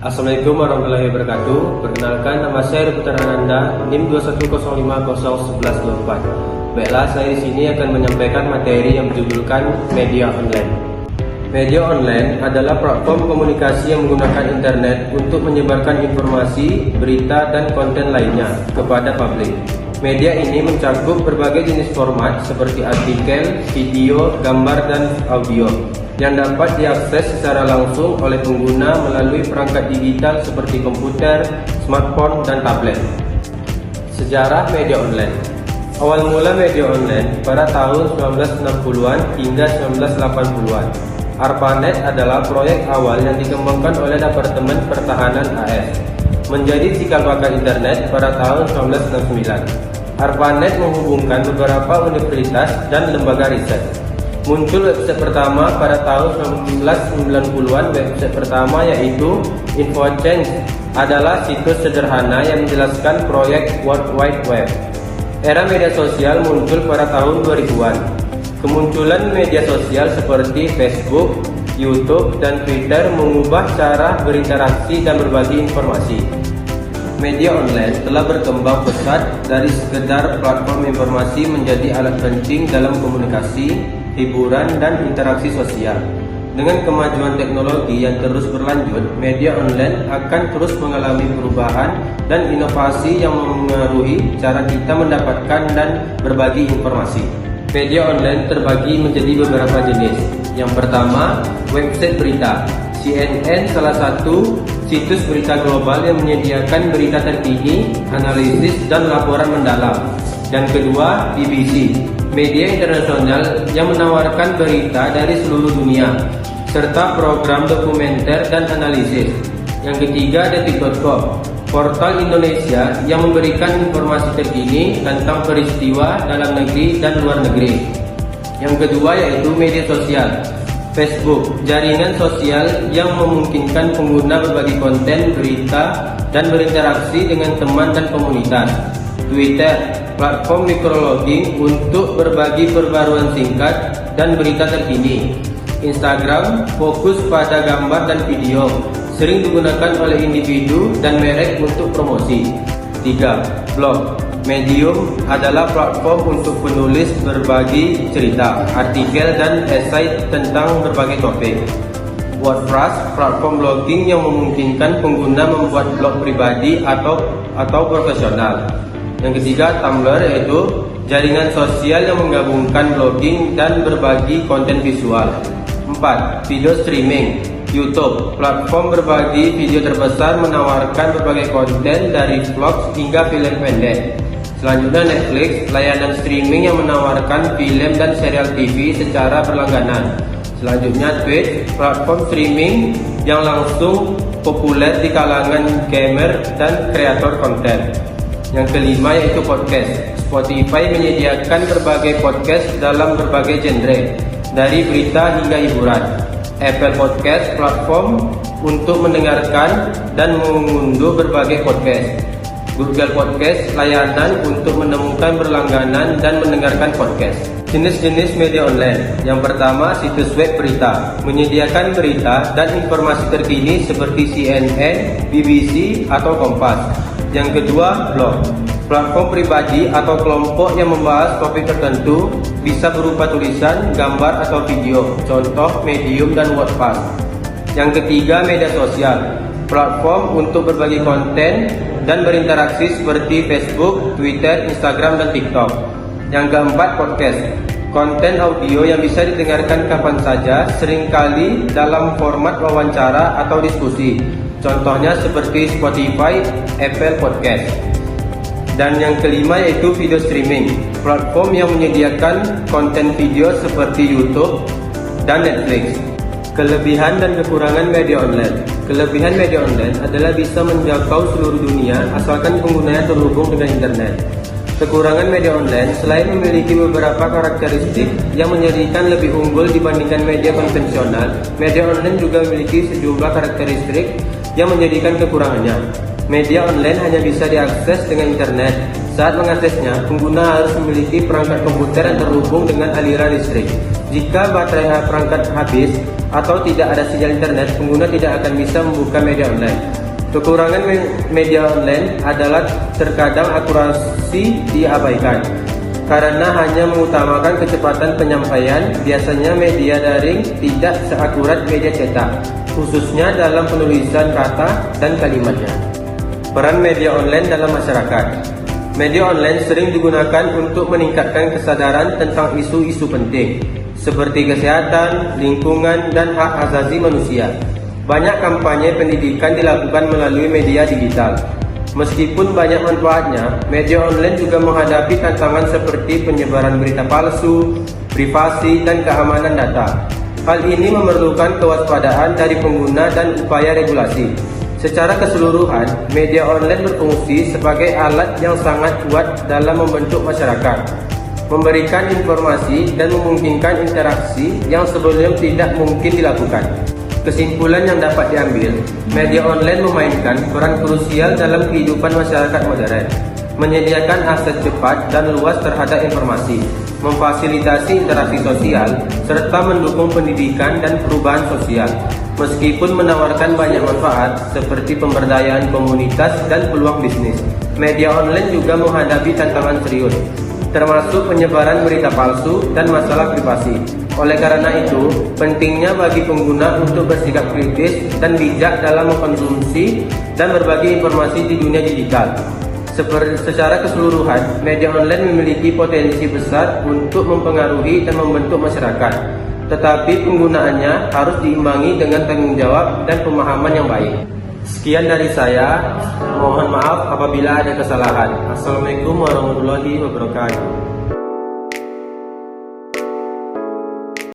Assalamualaikum warahmatullahi wabarakatuh. Perkenalkan, nama saya Reputan Ananda, NIM 210501124. Baiklah, saya di sini akan menyampaikan materi yang berjudulkan media online. Media online adalah platform komunikasi yang menggunakan internet untuk menyebarkan informasi, berita, dan konten lainnya kepada publik. Media ini mencakup berbagai jenis format seperti artikel, video, gambar, dan audio yang dapat diakses secara langsung oleh pengguna melalui perangkat digital seperti komputer, smartphone, dan tablet. Sejarah media online. Awal mula media online pada tahun 1960-an hingga 1980-an. ARPANET adalah proyek awal yang dikembangkan oleh Departemen Pertahanan AS menjadi cikal bakal internet pada tahun 1999. ARPANET menghubungkan beberapa universitas dan lembaga riset. Muncul website pertama pada tahun 1990-an. Website pertama yaitu InfoChange adalah situs sederhana yang menjelaskan proyek World Wide Web. Era media sosial muncul pada tahun 2000-an. Kemunculan media sosial seperti Facebook, YouTube, dan Twitter mengubah cara berinteraksi dan berbagi informasi. Media online telah berkembang pesat dari sekedar platform informasi menjadi alat penting dalam komunikasi, hiburan, dan interaksi sosial. Dengan kemajuan teknologi yang terus berlanjut, media online akan terus mengalami perubahan dan inovasi yang mengaruhi cara kita mendapatkan dan berbagi informasi. Media online terbagi menjadi beberapa jenis. Yang pertama, website berita. CNN salah satu situs berita global yang menyediakan berita terkini, analisis, dan laporan mendalam. Dan kedua, BBC, media internasional yang menawarkan berita dari seluruh dunia, serta program dokumenter dan analisis. Yang ketiga, Detik.com, portal Indonesia yang memberikan informasi terkini tentang peristiwa dalam negeri dan luar negeri. Yang kedua yaitu media sosial. Facebook, jaringan sosial yang memungkinkan pengguna berbagi konten, berita, dan berinteraksi dengan teman dan komunitas. Twitter, platform microblogging untuk berbagi perbaruan singkat dan berita terkini. Instagram, fokus pada gambar dan video, sering digunakan oleh individu dan merek untuk promosi. 3. Blog. Medium adalah platform untuk penulis berbagi cerita, artikel, dan esai tentang berbagai topik. WordPress, platform blogging yang memungkinkan pengguna membuat blog pribadi atau profesional. Yang ketiga, Tumblr, yaitu jaringan sosial yang menggabungkan blogging dan berbagi konten visual. 4. Video streaming. YouTube, platform berbagi video terbesar menawarkan berbagai konten dari vlog hingga film pendek. Selanjutnya, Netflix, layanan streaming yang menawarkan film dan serial TV secara berlangganan. Selanjutnya, Twitch, platform streaming yang langsung populer di kalangan gamer dan kreator konten. Yang kelima yaitu podcast. Spotify menyediakan berbagai podcast dalam berbagai genre, dari berita hingga hiburan. Apple Podcast, platform untuk mendengarkan dan mengunduh berbagai podcast. Google Podcast, layanan untuk menemukan berlangganan dan mendengarkan podcast. Jenis-jenis media online. Yang pertama, situs web berita, menyediakan berita dan informasi terkini seperti CNN, BBC, atau Kompas. Yang kedua, blog, platform pribadi atau kelompok yang membahas topik tertentu, bisa berupa tulisan, gambar, atau video, contoh Medium dan WordPress. Yang ketiga, media sosial, platform untuk berbagi konten dan berinteraksi seperti Facebook, Twitter, Instagram, dan TikTok. Yang keempat, podcast, konten audio yang bisa didengarkan kapan saja, seringkali dalam format wawancara atau diskusi, contohnya seperti Spotify, Apple Podcast. Dan yang kelima yaitu video streaming, platform yang menyediakan konten video seperti YouTube dan Netflix. Kelebihan dan kekurangan media online. Kelebihan media online adalah bisa menjangkau seluruh dunia asalkan penggunanya terhubung dengan internet. Kekurangan media online, selain memiliki beberapa karakteristik yang menjadikan lebih unggul dibandingkan media konvensional, media online juga memiliki sejumlah karakteristik yang menjadikan kekurangannya. Media online hanya bisa diakses dengan internet. Saat mengaksesnya, pengguna harus memiliki perangkat komputer yang terhubung dengan aliran listrik. Jika baterai perangkat habis atau tidak ada sinyal internet, pengguna tidak akan bisa membuka media online. Kekurangan media online adalah terkadang akurasi diabaikan. Karena hanya mengutamakan kecepatan penyampaian, biasanya media daring tidak seakurat media cetak, khususnya dalam penulisan kata dan kalimatnya. Peran media online dalam masyarakat. Media online sering digunakan untuk meningkatkan kesadaran tentang isu-isu penting, seperti kesehatan, lingkungan, dan hak asasi manusia. Banyak kampanye pendidikan dilakukan melalui media digital. Meskipun banyak manfaatnya, media online juga menghadapi tantangan seperti penyebaran berita palsu, privasi, dan keamanan data. Hal ini memerlukan kewaspadaan dari pengguna dan upaya regulasi. Secara keseluruhan, media online berfungsi sebagai alat yang sangat kuat dalam membentuk masyarakat, memberikan informasi, dan memungkinkan interaksi yang sebelumnya tidak mungkin dilakukan. Kesimpulan yang dapat diambil, media online memainkan peran krusial dalam kehidupan masyarakat modern, menyediakan akses cepat dan luas terhadap informasi, memfasilitasi interaksi sosial, serta mendukung pendidikan dan perubahan sosial. Meskipun menawarkan banyak manfaat seperti pemberdayaan komunitas dan peluang bisnis, media online juga menghadapi tantangan serius, termasuk penyebaran berita palsu dan masalah privasi. Oleh karena itu, pentingnya bagi pengguna untuk bersikap kritis dan bijak dalam mengkonsumsi dan berbagi informasi di dunia digital. Secara keseluruhan, media online memiliki potensi besar untuk mempengaruhi dan membentuk masyarakat. Tetapi penggunaannya harus diimbangi dengan tanggung jawab dan pemahaman yang baik. Sekian dari saya, mohon maaf apabila ada kesalahan. Assalamualaikum warahmatullahi wabarakatuh.